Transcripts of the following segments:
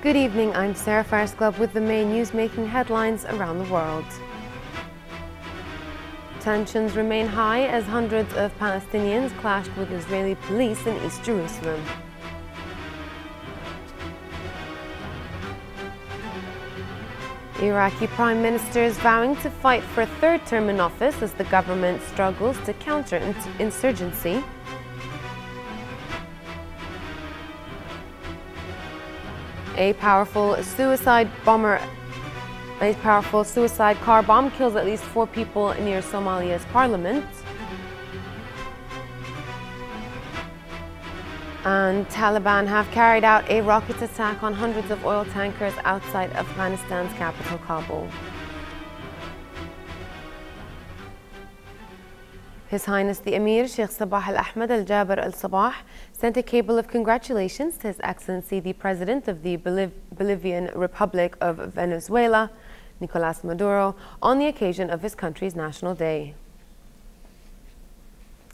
Good evening, I'm Sarah Farsclub with the main news making headlines around the world. Tensions remain high as hundreds of Palestinians clashed with Israeli police in East Jerusalem. Iraqi Prime Minister is vowing to fight for a third term in office as the government struggles to counter insurgency. A powerful suicide car bomb kills at least 4 people near Somalia's parliament. And Taliban have carried out a rocket attack on hundreds of oil tankers outside Afghanistan's capital, Kabul. His Highness the Amir, Sheikh Sabah Al-Ahmed Al-Jaber Al-Sabah, sent a cable of congratulations to His Excellency the President of the Bolivian Republic of Venezuela, Nicolas Maduro, on the occasion of his country's National Day.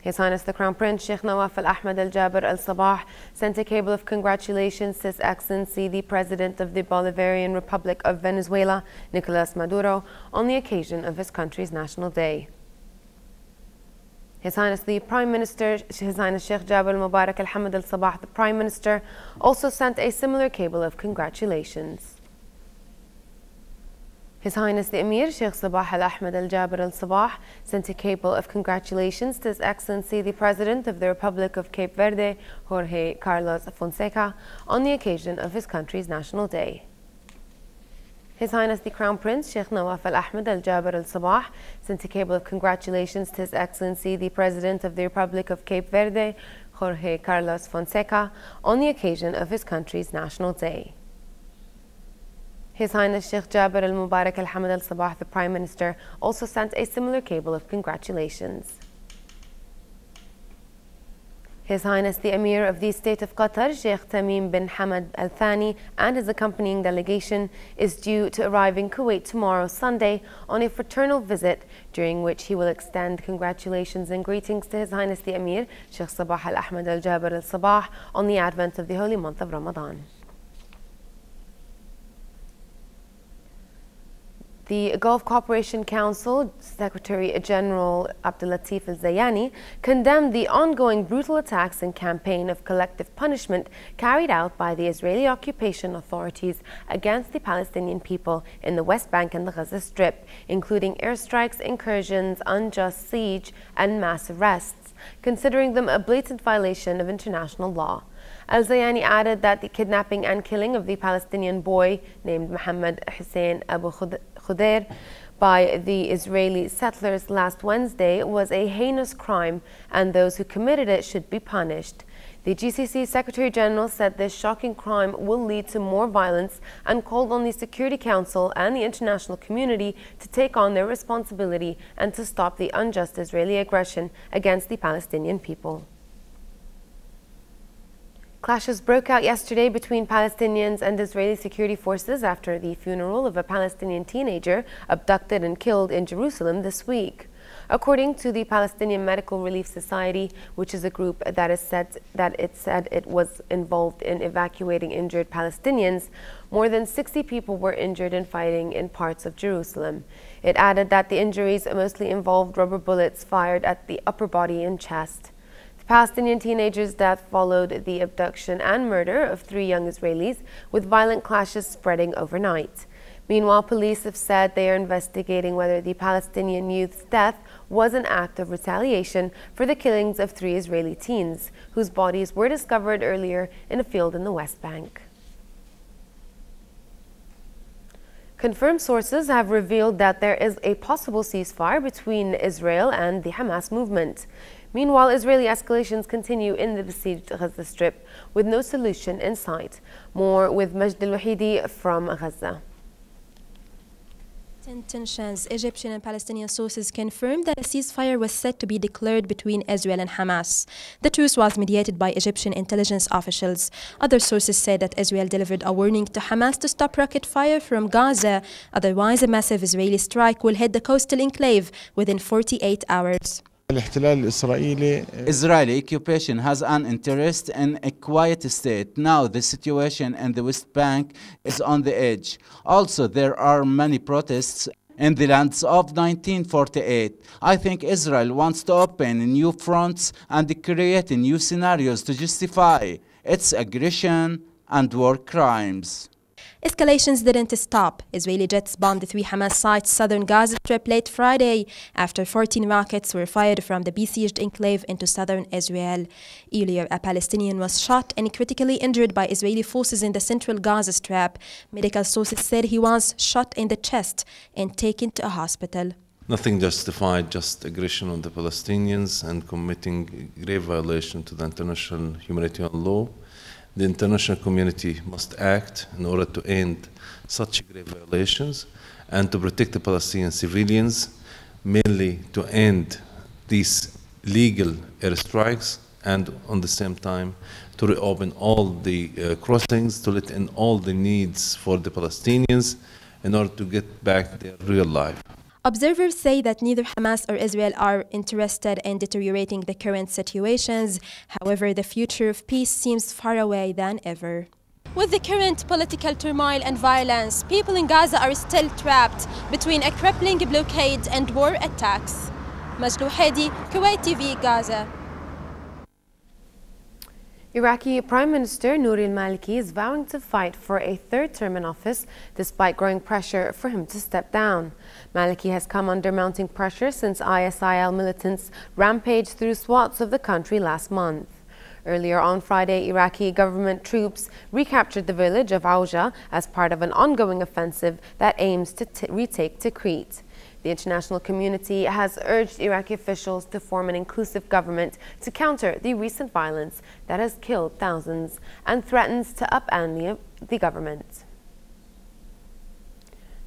His Highness the Crown Prince, Sheikh Nawaf Al-Ahmed Al-Jaber Al-Sabah, sent a cable of congratulations to His Excellency the President of the Bolivarian Republic of Venezuela, Nicolas Maduro, on the occasion of his country's National Day. His Highness the Prime Minister, His Highness Sheikh Jabal Mubarak Al-Hamid Al-Sabah, the Prime Minister, also sent a similar cable of congratulations. His Highness the Emir, Sheikh Sabah Al-Ahmed Al-Jaber Al-Sabah, sent a cable of congratulations to His Excellency the President of the Republic of Cape Verde, Jorge Carlos Fonseca, on the occasion of his country's National Day. His Highness the Crown Prince, Sheikh Nawaf Al-Ahmed Al-Jaber Al-Sabah, sent a cable of congratulations to His Excellency the President of the Republic of Cape Verde, Jorge Carlos Fonseca, on the occasion of his country's National Day. His Highness Sheikh Jabir Al-Mubarak Al-Hamid Al-Sabah, the Prime Minister, also sent a similar cable of congratulations. His Highness the Amir of the State of Qatar, Sheikh Tamim bin Hamad Al Thani, and his accompanying delegation is due to arrive in Kuwait tomorrow, Sunday, on a fraternal visit, during which he will extend congratulations and greetings to His Highness the Amir, Sheikh Sabah Al-Ahmed Al-Jaber Al-Sabah, on the advent of the holy month of Ramadan. The Gulf Cooperation Council Secretary General Abdulatif Al-Zayani condemned the ongoing brutal attacks and campaign of collective punishment carried out by the Israeli occupation authorities against the Palestinian people in the West Bank and the Gaza Strip, including airstrikes, incursions, unjust siege, and mass arrests, considering them a blatant violation of international law. Al-Zayani added that the kidnapping and killing of the Palestinian boy named Mohammed Hussein Abu Khudair by the Israeli settlers last Wednesday was a heinous crime, and those who committed it should be punished. The GCC Secretary General said this shocking crime will lead to more violence and called on the Security Council and the international community to take on their responsibility and to stop the unjust Israeli aggression against the Palestinian people. Clashes broke out yesterday between Palestinians and Israeli security forces after the funeral of a Palestinian teenager abducted and killed in Jerusalem this week. According to the Palestinian Medical Relief Society, which is a group that said it was involved in evacuating injured Palestinians, more than 60 people were injured in fighting in parts of Jerusalem. It added that the injuries mostly involved rubber bullets fired at the upper body and chest. Palestinian teenager's death followed the abduction and murder of 3 young Israelis, with violent clashes spreading overnight. Meanwhile, police have said they are investigating whether the Palestinian youth's death was an act of retaliation for the killings of 3 Israeli teens, whose bodies were discovered earlier in a field in the West Bank. Confirmed sources have revealed that there is a possible ceasefire between Israel and the Hamas movement. Meanwhile, Israeli escalations continue in the besieged Gaza Strip, with no solution in sight. More with Majd Al-Wahidi from Gaza. Tensions. Egyptian and Palestinian sources confirmed that a ceasefire was set to be declared between Israel and Hamas. The truce was mediated by Egyptian intelligence officials. Other sources said that Israel delivered a warning to Hamas to stop rocket fire from Gaza. Otherwise, a massive Israeli strike will hit the coastal enclave within 48 hours. Israeli occupation has an interest in a quiet state. Now the situation in the West Bank is on the edge. Also, there are many protests in the lands of 1948. I think Israel wants to open new fronts and create new scenarios to justify its aggression and war crimes. Escalations didn't stop. Israeli jets bombed 3 Hamas sites southern Gaza Strip late Friday after 14 rockets were fired from the besieged enclave into southern Israel. Earlier, a Palestinian was shot and critically injured by Israeli forces in the central Gaza Strip. Medical sources said he was shot in the chest and taken to a hospital. Nothing justified just aggression on the Palestinians and committing grave violation to the international humanitarian law. The international community must act in order to end such grave violations and to protect the Palestinian civilians, mainly to end these illegal airstrikes and on the same time to reopen all the crossings, to let in all the needs for the Palestinians in order to get back their real life. Observers say that neither Hamas or Israel are interested in deteriorating the current situations. However, the future of peace seems far away than ever. With the current political turmoil and violence, people in Gaza are still trapped between a crippling blockade and war attacks. Majlou Hadi, Kuwait TV, Gaza. Iraqi Prime Minister Nouri al-Maliki is vowing to fight for a third term in office despite growing pressure for him to step down. Maliki has come under mounting pressure since ISIL militants rampaged through swaths of the country last month. Earlier on Friday, Iraqi government troops recaptured the village of Auja as part of an ongoing offensive that aims to retake Tikrit. The international community has urged Iraqi officials to form an inclusive government to counter the recent violence that has killed thousands and threatens to upend the government.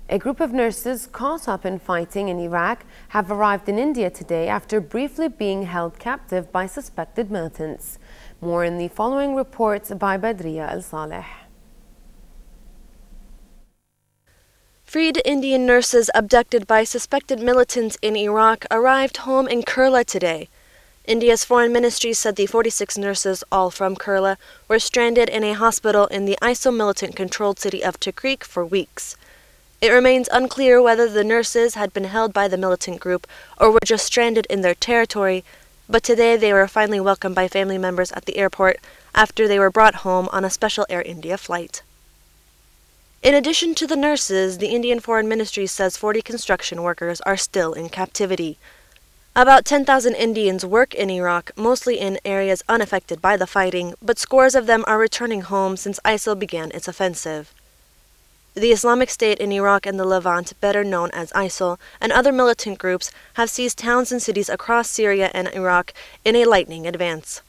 A group of nurses caught up in fighting in Iraq have arrived in India today after briefly being held captive by suspected militants. More in the following report by Badriya Al-Saleh. Freed Indian nurses abducted by suspected militants in Iraq arrived home in Kerala today. India's foreign ministry said the 46 nurses, all from Kerala, were stranded in a hospital in the ISIL militant-controlled city of Tikrit for weeks. It remains unclear whether the nurses had been held by the militant group or were just stranded in their territory, but today they were finally welcomed by family members at the airport after they were brought home on a special Air India flight. In addition to the nurses, the Indian Foreign Ministry says 40 construction workers are still in captivity. About 10,000 Indians work in Iraq, mostly in areas unaffected by the fighting, but scores of them are returning home since ISIL began its offensive. The Islamic State in Iraq and the Levant, better known as ISIL, and other militant groups have seized towns and cities across Syria and Iraq in a lightning advance.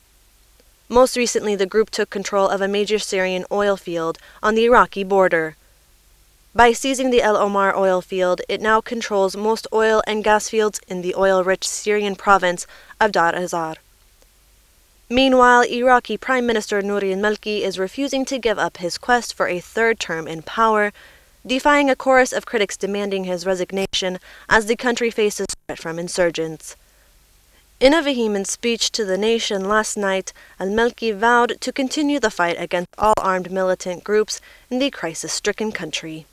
Most recently, the group took control of a major Syrian oil field on the Iraqi border. By seizing the El Omar oil field, it now controls most oil and gas fields in the oil-rich Syrian province of Dar Azar. Meanwhile, Iraqi Prime Minister Nouri al-Maliki is refusing to give up his quest for a third term in power, defying a chorus of critics demanding his resignation as the country faces threat from insurgents. In a vehement speech to the nation last night, al-Maliki vowed to continue the fight against all armed militant groups in the crisis-stricken country.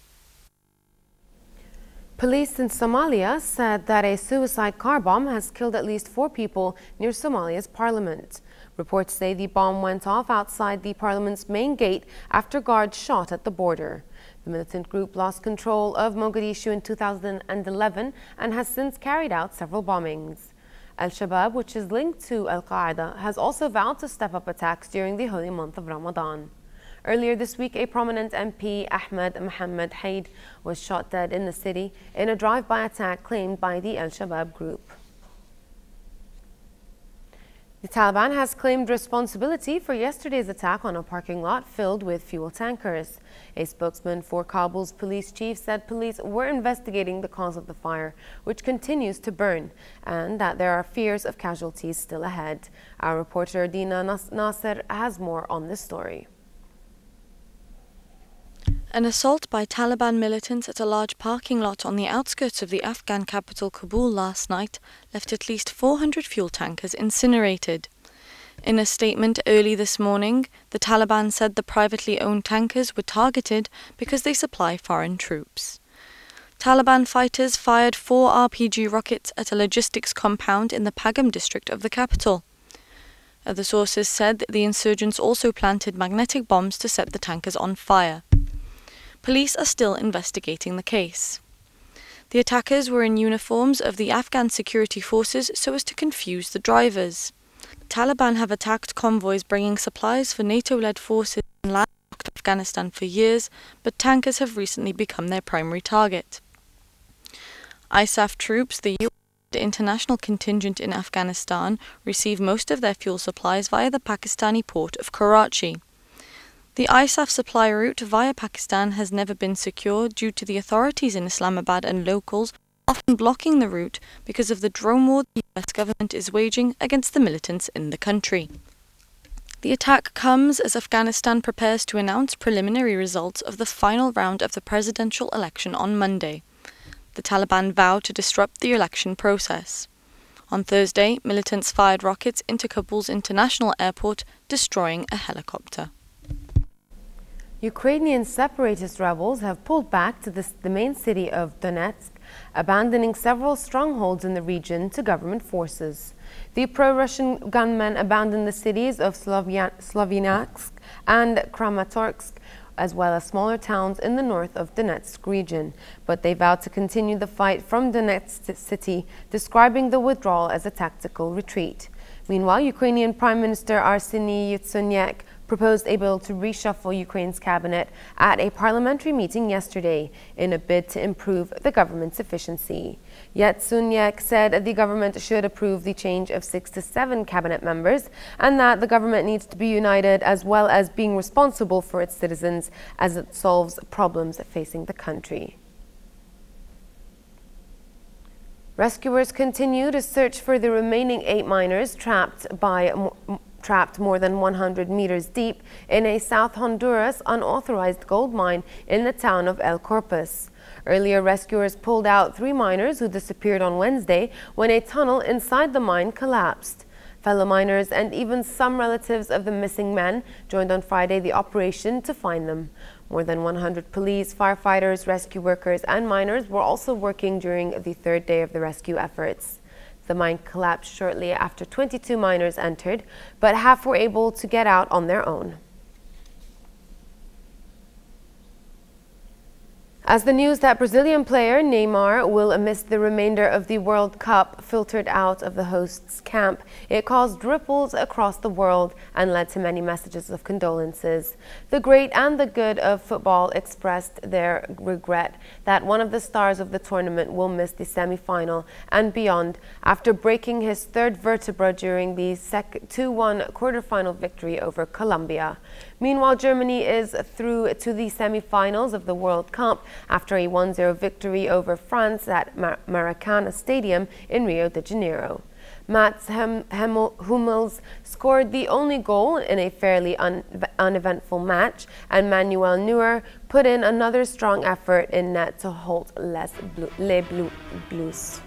Police in Somalia said that a suicide car bomb has killed at least 4 people near Somalia's parliament. Reports say the bomb went off outside the parliament's main gate after guards shot at the border. The militant group lost control of Mogadishu in 2011 and has since carried out several bombings. Al-Shabaab, which is linked to Al-Qaeda, has also vowed to step up attacks during the holy month of Ramadan. Earlier this week, a prominent MP, Ahmed Mohammed Haid, was shot dead in the city in a drive-by attack claimed by the Al-Shabaab group. The Taliban has claimed responsibility for yesterday's attack on a parking lot filled with fuel tankers. A spokesman for Kabul's police chief said police were investigating the cause of the fire, which continues to burn, and that there are fears of casualties still ahead. Our reporter Dina Nasser has more on this story. An assault by Taliban militants at a large parking lot on the outskirts of the Afghan capital Kabul last night left at least 400 fuel tankers incinerated. In a statement early this morning, the Taliban said the privately owned tankers were targeted because they supply foreign troops. Taliban fighters fired 4 RPG rockets at a logistics compound in the Pagam district of the capital. Other sources said that the insurgents also planted magnetic bombs to set the tankers on fire. Police are still investigating the case. The attackers were in uniforms of the Afghan security forces so as to confuse the drivers. The Taliban have attacked convoys bringing supplies for NATO-led forces in landlocked Afghanistan for years, but tankers have recently become their primary target. ISAF troops, the UN international contingent in Afghanistan, receive most of their fuel supplies via the Pakistani port of Karachi. The ISAF supply route via Pakistan has never been secure due to the authorities in Islamabad and locals often blocking the route because of the drone war the US government is waging against the militants in the country. The attack comes as Afghanistan prepares to announce preliminary results of the final round of the presidential election on Monday. The Taliban vowed to disrupt the election process. On Thursday, militants fired rockets into Kabul's international airport, destroying a helicopter. Ukrainian separatist rebels have pulled back to the main city of Donetsk, abandoning several strongholds in the region to government forces. The pro-Russian gunmen abandoned the cities of Sloviansk and Kramatorsk, as well as smaller towns in the north of Donetsk region, but they vowed to continue the fight from Donetsk city, describing the withdrawal as a tactical retreat. Meanwhile, Ukrainian Prime Minister Arseniy Yatsenyuk proposed a bill to reshuffle Ukraine's cabinet at a parliamentary meeting yesterday in a bid to improve the government's efficiency. Yatsenyuk said the government should approve the change of 6 to 7 cabinet members and that the government needs to be united as well as being responsible for its citizens as it solves problems facing the country. Rescuers continue to search for the remaining 8 miners trapped more than 100 meters deep in a South Honduras unauthorized gold mine in the town of El Corpus. Earlier, rescuers pulled out 3 miners who disappeared on Wednesday when a tunnel inside the mine collapsed. Fellow miners and even some relatives of the missing men joined on Friday the operation to find them. More than 100 police, firefighters, rescue workers and miners were also working during the 3rd day of the rescue efforts. The mine collapsed shortly after 22 miners entered, but half were able to get out on their own. As the news that Brazilian player Neymar will miss the remainder of the World Cup filtered out of the host's camp, it caused ripples across the world and led to many messages of condolences. The great and the good of football expressed their regret that one of the stars of the tournament will miss the semi-final and beyond after breaking his 3rd vertebra during the 2-1 quarterfinal victory over Colombia. Meanwhile, Germany is through to the semi-finals of the World Cup after a 1-0 victory over France at Maracanã Stadium in Rio de Janeiro. Mats Hummels scored the only goal in a fairly uneventful match, and Manuel Neuer put in another strong effort in net to halt Les Bleus.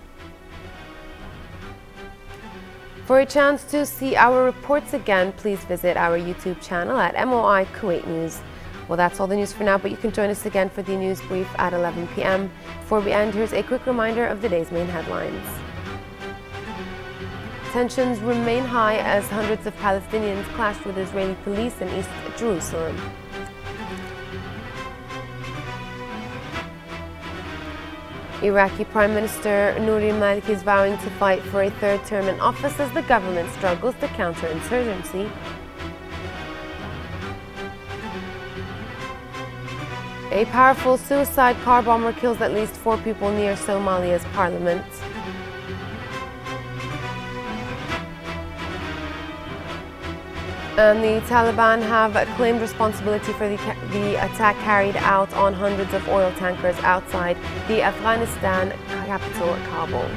For a chance to see our reports again, please visit our YouTube channel at MOI Kuwait News. Well, that's all the news for now, but you can join us again for the news brief at 11 p.m. Before we end, here's a quick reminder of the day's main headlines. Tensions remain high as hundreds of Palestinians clashed with Israeli police in East Jerusalem. Iraqi Prime Minister Nouri al-Maliki is vowing to fight for a 3rd term in office as the government struggles to counter insurgency. A powerful suicide car bomber kills at least 4 people near Somalia's parliament. And the Taliban have claimed responsibility for the attack carried out on hundreds of oil tankers outside the Afghanistan capital, Kabul.